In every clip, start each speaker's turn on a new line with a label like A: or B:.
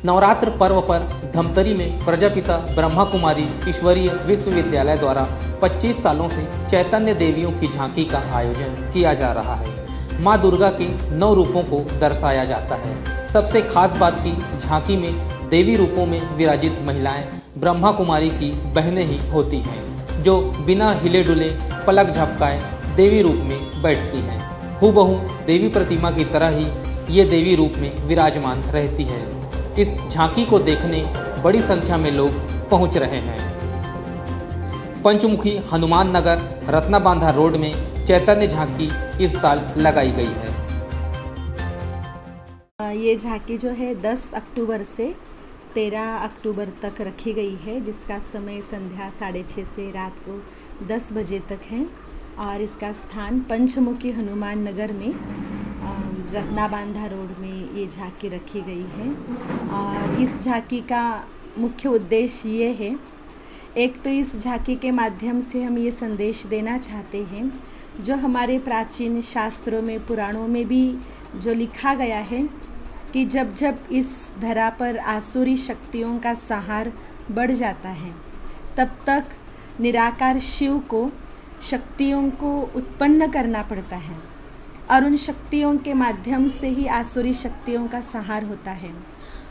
A: नवरात्र पर्व पर धमतरी में प्रजापिता ब्रह्मा कुमारी ईश्वरीय विश्वविद्यालय द्वारा 25 सालों से चैतन्य देवियों की झांकी का आयोजन किया जा रहा है। माँ दुर्गा के 9 रूपों को दर्शाया जाता है। सबसे खास बात की झांकी में देवी रूपों में विराजित महिलाएं ब्रह्मा कुमारी की बहनें ही होती हैं, जो बिना हिले डुले पलक झपकाए देवी रूप में बैठती हैं। हूबहू देवी प्रतिमा की तरह ही ये देवी रूप में विराजमान रहती है। इस झांकी को देखने बड़ी संख्या में लोग पहुंच रहे हैं। पंचमुखी हनुमान नगर रत्नाबांधा रोड में चैतन्य झांकी इस साल लगाई गई है।
B: ये झांकी जो है 10 अक्टूबर से 13 अक्टूबर तक रखी गई है, जिसका समय संध्या 6:30 से रात को 10 बजे तक है। और इसका स्थान पंचमुखी हनुमान नगर में रत्नाबांधा रोड में ये झांकी रखी गई है। और इस झांकी का मुख्य उद्देश्य ये है, एक तो इस झांकी के माध्यम से हम ये संदेश देना चाहते हैं, जो हमारे प्राचीन शास्त्रों में पुराणों में भी जो लिखा गया है कि जब जब इस धरा पर आसुरी शक्तियों का संहार बढ़ जाता है, तब तक निराकार शिव को शक्तियों को उत्पन्न करना पड़ता है और उन शक्तियों के माध्यम से ही आसुरी शक्तियों का संहार होता है।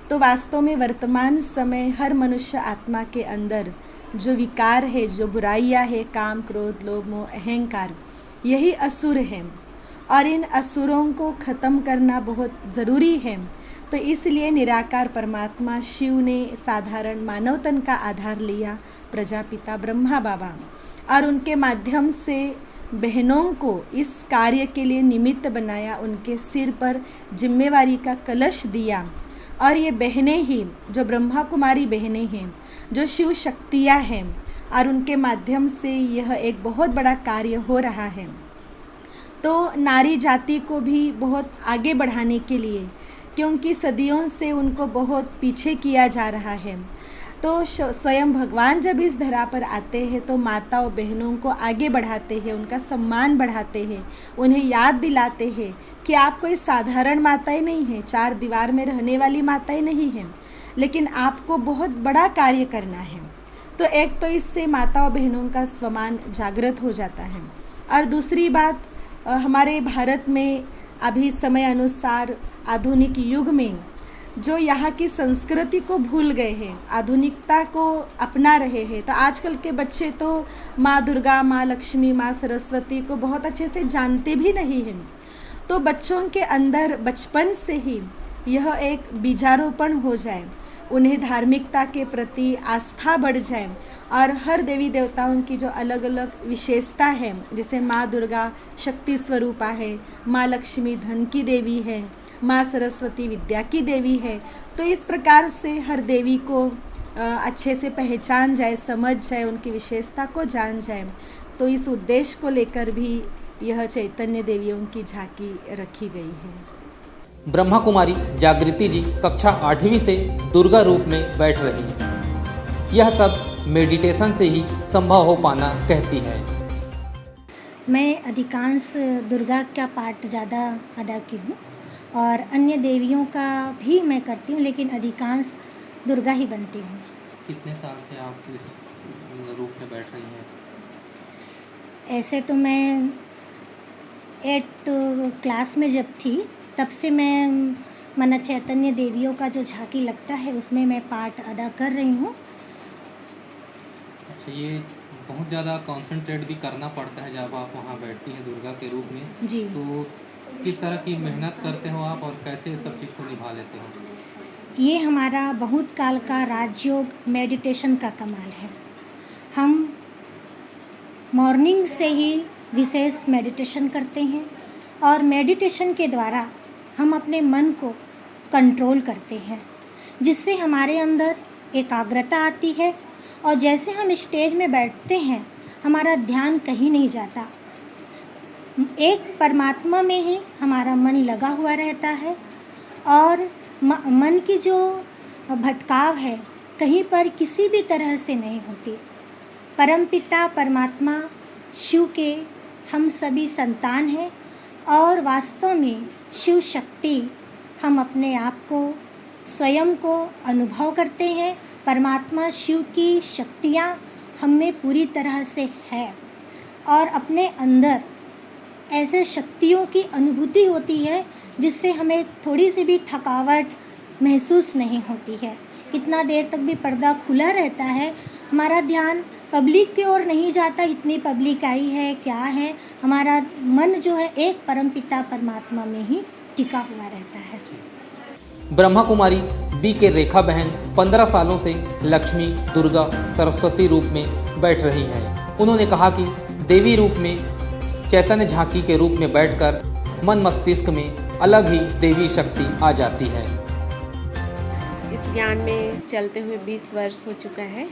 B: तो वास्तव में वर्तमान समय हर मनुष्य आत्मा के अंदर जो विकार है, जो बुराइयां है, काम, क्रोध, लोभ, मोह, अहंकार, यही असुर है और इन असुरों को ख़त्म करना बहुत ज़रूरी है। तो इसलिए निराकार परमात्मा शिव ने साधारण मानव तन का आधार लिया, प्रजापिता ब्रह्मा बाबा, और उनके माध्यम से बहनों को इस कार्य के लिए निमित्त बनाया, उनके सिर पर जिम्मेवारी का कलश दिया। और ये बहनें ही जो ब्रह्मा कुमारी बहनें हैं, जो शिव शक्तियाँ हैं, और उनके माध्यम से यह एक बहुत बड़ा कार्य हो रहा है। तो नारी जाति को भी बहुत आगे बढ़ाने के लिए, क्योंकि सदियों से उनको बहुत पीछे किया जा रहा है, तो स्वयं भगवान जब इस धरा पर आते हैं तो माता और बहनों को आगे बढ़ाते हैं, उनका सम्मान बढ़ाते हैं, उन्हें याद दिलाते हैं कि आप कोई साधारण माताएं नहीं हैं, 4 दीवार में रहने वाली माताएं नहीं हैं, लेकिन आपको बहुत बड़ा कार्य करना है। तो एक तो इससे माता और बहनों का सम्मान जागृत हो जाता है। और दूसरी बात, हमारे भारत में अभी समय अनुसार आधुनिक युग में जो यहाँ की संस्कृति को भूल गए हैं, आधुनिकता को अपना रहे हैं, तो आजकल के बच्चे तो माँ दुर्गा, माँ लक्ष्मी, माँ सरस्वती को बहुत अच्छे से जानते भी नहीं हैं। तो बच्चों के अंदर बचपन से ही यह एक बीजारोपण हो जाए, उन्हें धार्मिकता के प्रति आस्था बढ़ जाए और हर देवी देवताओं की जो अलग अलग विशेषता है, जैसे माँ दुर्गा शक्ति स्वरूपा है, माँ लक्ष्मी धन की देवी है, माँ सरस्वती विद्या की देवी है, तो इस प्रकार से हर देवी को अच्छे से पहचान जाए, समझ जाए, उनकी विशेषता को जान जाए। तो इस उद्देश्य को लेकर भी यह चैतन्य देवियों की झांकी रखी गई है।
A: ब्रह्मा कुमारी जागृति जी कक्षा 8वीं से दुर्गा रूप में बैठ रही हैं। यह सब मेडिटेशन से ही संभव हो पाना कहती है।
C: मैं अधिकांश दुर्गा का पाठ ज़्यादा अदा की हूँ और अन्य देवियों का भी मैं करती हूँ, लेकिन अधिकांश दुर्गा ही बनती हूँ।
A: कितने साल से आप इस रूप में बैठ रही हैं?
C: ऐसे तो मैं 8 क्लास में जब थी, तब से मैं माना चैतन्य देवियों का जो झांकी लगता है उसमें मैं पाठ अदा कर रही हूँ।
A: अच्छा, ये बहुत ज़्यादा कंसंट्रेट भी करना पड़ता है जब आप वहाँ बैठती हैं दुर्गा के रूप में
C: जी।
A: तो किस तरह की मेहनत करते हो आप और कैसे सब चीज़ को निभा लेते हो?
C: ये हमारा बहुत काल का राजयोग मेडिटेशन का कमाल है। हम मॉर्निंग से ही विशेष मेडिटेशन करते हैं और मेडिटेशन के द्वारा हम अपने मन को कंट्रोल करते हैं, जिससे हमारे अंदर एकाग्रता आती है और जैसे हम स्टेज में बैठते हैं हमारा ध्यान कहीं नहीं जाता, एक परमात्मा में ही हमारा मन लगा हुआ रहता है और मन की जो भटकाव है कहीं पर किसी भी तरह से नहीं होती। परमपिता परमात्मा शिव के हम सभी संतान हैं और वास्तव में शिव शक्ति हम अपने आप को स्वयं को अनुभव करते हैं। परमात्मा शिव की शक्तियाँ हम में पूरी तरह से है और अपने अंदर ऐसे शक्तियों की अनुभूति होती है जिससे हमें थोड़ी सी भी थकावट महसूस नहीं होती है। कितना देर तक भी पर्दा खुला रहता है, हमारा ध्यान पब्लिक की ओर नहीं जाता, इतनी पब्लिक आई है क्या है, हमारा मन जो है एक परमपिता परमात्मा में ही टिका हुआ रहता है।
A: ब्रह्मा कुमारी बी के रेखा बहन 15 सालों से लक्ष्मी, दुर्गा, सरस्वती रूप में बैठ रही हैं। उन्होंने कहा कि देवी रूप में चैतन्य झांकी के रूप में बैठकर मन मस्तिष्क में अलग ही देवी शक्ति आ जाती है।
D: इस ज्ञान में चलते हुए 20 वर्ष हो चुका है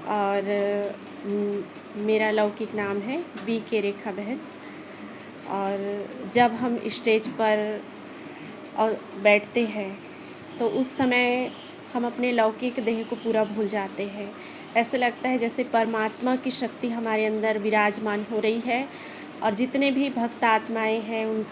D: और मेरा लौकिक नाम है बी के रेखा बहन। और जब हम स्टेज पर और बैठते हैं तो उस समय हम अपने लौकिक देह को पूरा भूल जाते हैं। ऐसे लगता है जैसे परमात्मा की शक्ति हमारे अंदर विराजमान हो रही है और जितने भी भक्त आत्माएं हैं उन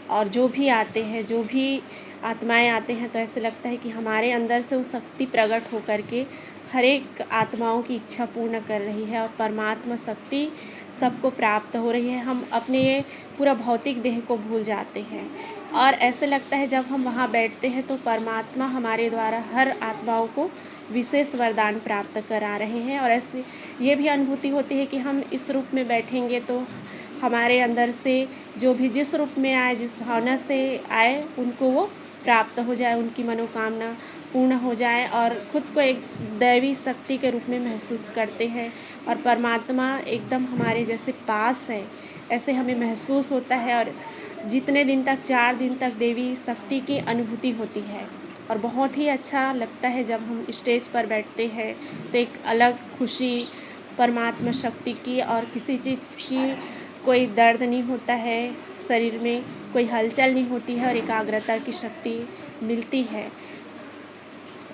D: और जो भी आते हैं, जो भी आत्माएं आते हैं, तो ऐसे लगता है कि हमारे अंदर से वो शक्ति प्रकट होकर के हर एक आत्माओं की इच्छा पूर्ण कर रही है और परमात्मा शक्ति सबको प्राप्त हो रही है। हम अपने पूरा भौतिक देह को भूल जाते हैं और ऐसे लगता है जब हम वहाँ बैठते हैं तो परमात्मा हमारे द्वारा हर आत्माओं को विशेष वरदान प्राप्त करा रहे हैं। और ऐसे ये भी अनुभूति होती है कि हम इस रूप में बैठेंगे तो हमारे अंदर से जो भी जिस रूप में आए, जिस भावना से आए, उनको वो प्राप्त हो जाए, उनकी मनोकामना पूर्ण हो जाए और खुद को एक दैवी शक्ति के रूप में महसूस करते हैं और परमात्मा एकदम हमारे जैसे पास है, ऐसे हमें महसूस होता है। और जितने दिन तक 4 दिन तक देवी शक्ति की अनुभूति होती है और बहुत ही अच्छा लगता है जब हम स्टेज पर बैठते हैं तो एक अलग खुशी परमात्मा शक्ति की और किसी चीज़ की कोई दर्द नहीं होता है, शरीर में कोई हलचल नहीं होती है और एकाग्रता की शक्ति मिलती है।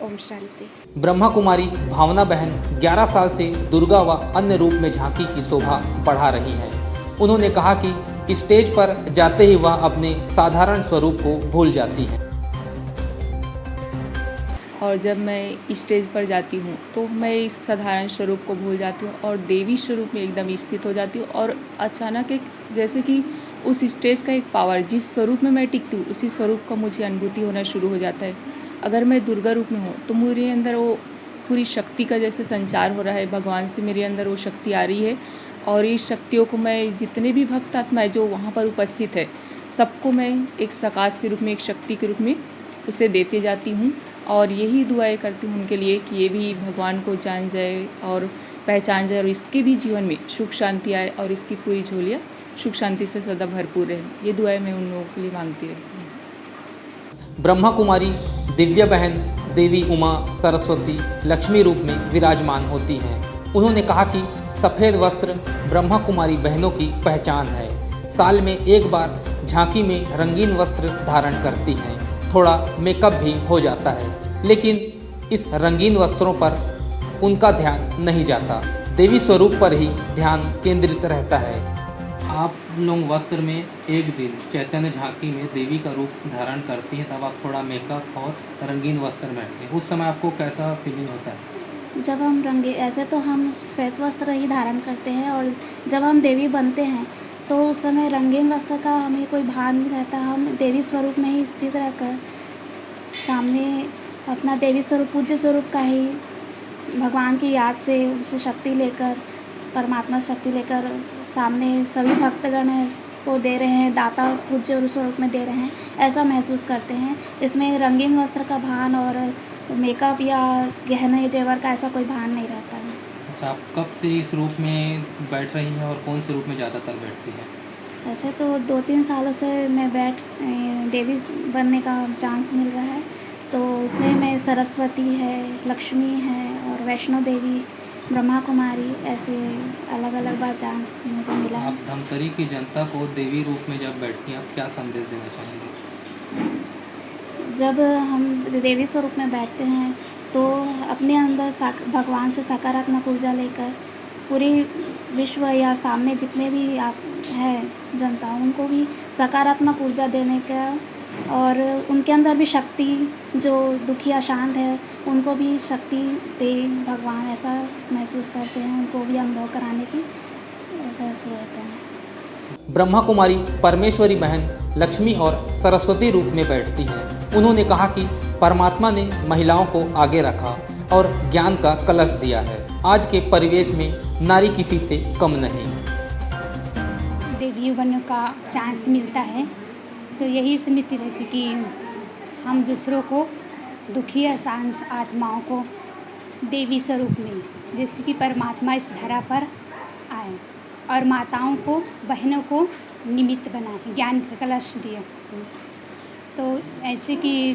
D: ओम शांति।
A: ब्रह्मा कुमारी भावना बहन 11 साल से दुर्गा व अन्य रूप में झांकी की शोभा बढ़ा रही हैं। उन्होंने कहा कि स्टेज पर जाते ही वह अपने साधारण स्वरूप को भूल जाती हैं।
E: और जब मैं स्टेज पर जाती हूँ तो मैं इस साधारण स्वरूप को भूल जाती हूँ और देवी स्वरूप में एकदम स्थित हो जाती हूँ और अचानक एक जैसे कि उस स्टेज का एक पावर जिस स्वरूप में मैं टिकती हूँ उसी स्वरूप का मुझे अनुभूति होना शुरू हो जाता है। अगर मैं दुर्गा रूप में हूँ तो मेरे अंदर वो पूरी शक्ति का जैसे संचार हो रहा है, भगवान से मेरे अंदर वो शक्ति आ रही है और इस शक्तियों को मैं जितने भी भक्त आत्माएं जो वहाँ पर उपस्थित है सबको मैं एक सकाश के रूप में, एक शक्ति के रूप में उसे देते जाती हूँ और यही दुआएं करती हूँ उनके लिए कि ये भी भगवान को जान जाए और पहचान जाए और इसके भी जीवन में सुख शांति आए और इसकी पूरी झोलियाँ सुख शांति से सदा भरपूर रहे। ये दुआएं मैं उन लोगों के लिए मांगती रहती हूँ।
A: ब्रह्मा कुमारी दिव्या बहन देवी उमा, सरस्वती, लक्ष्मी रूप में विराजमान होती हैं। उन्होंने कहा कि सफ़ेद वस्त्र ब्रह्मा कुमारी बहनों की पहचान है। साल में एक बार झांकी में रंगीन वस्त्र धारण करती हैं। थोड़ा मेकअप भी हो जाता है, लेकिन इस रंगीन वस्त्रों पर उनका ध्यान नहीं जाता, देवी स्वरूप पर ही ध्यान केंद्रित रहता है। आप लोग वस्त्र में एक दिन चैतन्य झांकी में देवी का रूप धारण करती हैं, तब आप थोड़ा मेकअप और रंगीन वस्त्र में रहते हैं, उस समय आपको कैसा फीलिंग होता है?
F: जब हम ऐसे तो हम श्वेत वस्त्र ही धारण करते हैं और जब हम देवी बनते हैं तो उस समय रंगीन वस्त्र का हमें कोई भान नहीं रहता। हम देवी स्वरूप में ही स्थित रहकर सामने अपना देवी स्वरूप, पूज्य स्वरूप का ही भगवान की याद से उनसे शक्ति लेकर, परमात्मा शक्ति लेकर सामने सभी भक्तगण को दे रहे हैं, दाता पूज्य स्वरूप में दे रहे हैं, ऐसा महसूस करते हैं। इसमें रंगीन वस्त्र का भान और मेकअप या गहने जेवर का ऐसा कोई भान नहीं रहता है।
A: अच्छा, आप कब से इस रूप में बैठ रही हैं और कौन से रूप में ज़्यादातर बैठती हैं?
F: ऐसे तो 2-3 सालों से मैं देवी बनने का चांस मिल रहा है, तो उसमें मैं सरस्वती है, लक्ष्मी है और वैष्णो देवी, ब्रह्मा कुमारी, ऐसे अलग अलग बार चांस मुझे मिला है।
A: आप धमतरी की जनता को देवी रूप में जब बैठती हैं, आप क्या संदेश देना चाहेंगे?
F: जब हम देवी स्वरूप में बैठते हैं तो अपने अंदर भगवान से सकारात्मक ऊर्जा लेकर पूरी विश्व या सामने जितने भी आप है जनता, उनको भी सकारात्मक ऊर्जा देने का और उनके अंदर भी शक्ति, जो दुखी अशांत है उनको भी शक्ति दे भगवान, ऐसा महसूस करते हैं, उनको भी अनुभव कराने की ऐसा रहता है।
A: ब्रह्मा कुमारी परमेश्वरी बहन लक्ष्मी और सरस्वती रूप में बैठती हैं। उन्होंने कहा कि परमात्मा ने महिलाओं को आगे रखा और ज्ञान का कलश दिया है। आज के परिवेश में नारी किसी से कम नहीं।
G: देवी बनने का चांस मिलता है तो यही स्मृति रहती कि हम दूसरों को, दुखी अशांत आत्माओं को देवी स्वरूप में, जैसे कि परमात्मा इस धरा पर आए और माताओं को, बहनों को निमित्त बनाए, ज्ञान का कलश दिए। तो ऐसे कि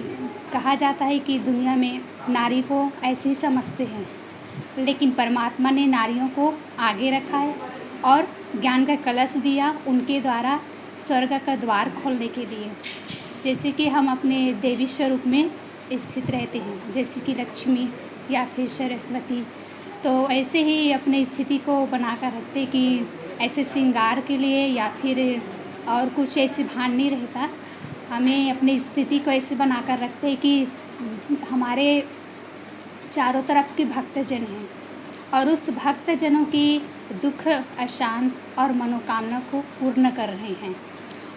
G: कहा जाता है कि दुनिया में नारी को ऐसे ही समझते हैं, लेकिन परमात्मा ने नारियों को आगे रखा है और ज्ञान का कलश दिया, उनके द्वारा स्वर्ग का द्वार खोलने के लिए। जैसे कि हम अपने देवी स्वरूप में स्थित रहते हैं, जैसे कि लक्ष्मी या फिर सरस्वती, तो ऐसे ही अपने स्थिति को बनाकर रखते कि ऐसे श्रृंगार के लिए या फिर और कुछ ऐसे भान नहीं रहता। हमें अपनी स्थिति को ऐसे बनाकर रखते कि हमारे चारों तरफ के भक्तजन हैं और उस भक्तजनों की दुख, अशांत और मनोकामना को पूर्ण कर रहे हैं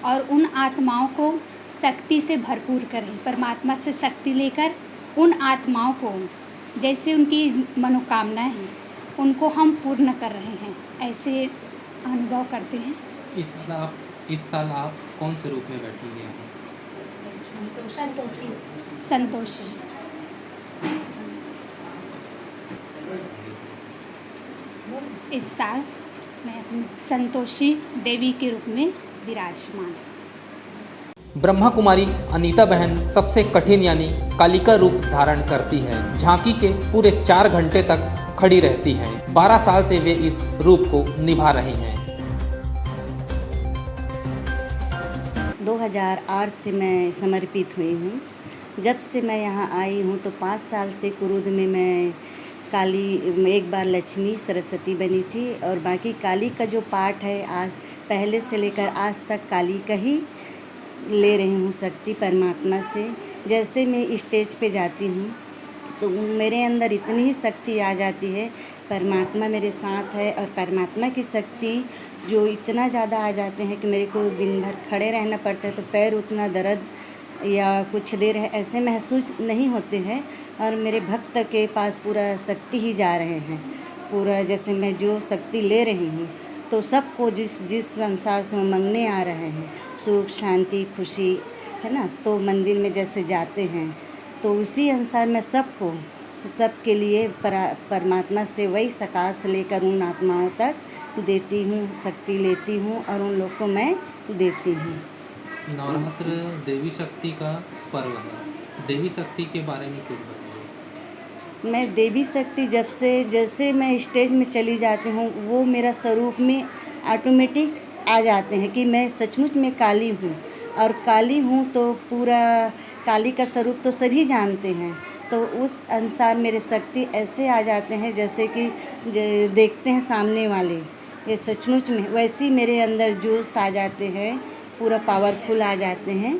G: और उन आत्माओं को शक्ति से भरपूर करें। परमात्मा से शक्ति लेकर उन आत्माओं को, जैसे उनकी मनोकामनाएं हैं, उनको हम पूर्ण कर रहे हैं, ऐसे अनुभव करते हैं।
A: इस साल आप कौन से रूप में बैठेंगे यहाँ?
G: संतोषी। इस साल मैं अपनी संतोषी देवी के रूप में विराजमान।
A: ब्रह्मा कुमारी अनीता बहन सबसे कठिन यानी कालिका रूप धारण करती है। झांकी के पूरे 4 घंटे तक खड़ी रहती हैं। 12 साल से वे इस रूप को निभा रही हैं।
H: 2008 से मैं समर्पित हुई हूँ। जब से मैं यहाँ आई हूँ तो 5 साल से कुरुद में मैं काली, एक बार लक्ष्मी सरस्वती बनी थी और बाकी काली का जो पाठ है आज पहले से लेकर आज तक काली का ही ले रही हूँ शक्ति परमात्मा से। जैसे मैं स्टेज पे जाती हूँ तो मेरे अंदर इतनी ही शक्ति आ जाती है, परमात्मा मेरे साथ है और परमात्मा की शक्ति जो इतना ज़्यादा आ जाते हैं कि मेरे को दिन भर खड़े रहना पड़ता है तो पैर उतना दर्द या कुछ देर ऐसे महसूस नहीं होते हैं और मेरे भक्त के पास पूरा शक्ति ही जा रहे हैं। पूरा जैसे मैं जो शक्ति ले रही हूँ तो सबको जिस संसार से मांगने आ रहे हैं, सुख शांति खुशी है ना, तो मंदिर में जैसे जाते हैं तो उसी अनुसार मैं सबके लिए परमात्मा से वही सकाश लेकर उन आत्माओं तक देती हूँ, शक्ति लेती हूँ और उन लोग को मैं देती हूँ।
A: नवरात्र देवी शक्ति का पर्व है। देवी शक्ति के बारे में कुछ बताइए।
H: मैं देवी शक्ति जैसे मैं स्टेज में चली जाती हूँ वो मेरा स्वरूप में ऑटोमेटिक आ जाते हैं कि मैं सचमुच में काली हूँ और काली हूँ तो पूरा काली का स्वरूप तो सभी जानते हैं, तो उस अनुसार मेरे शक्ति ऐसे आ जाते हैं जैसे कि देखते हैं सामने वाले ये सचमुच में, वैसे मेरे अंदर जोश आ जाते हैं, पूरा पावरफुल आ जाते हैं।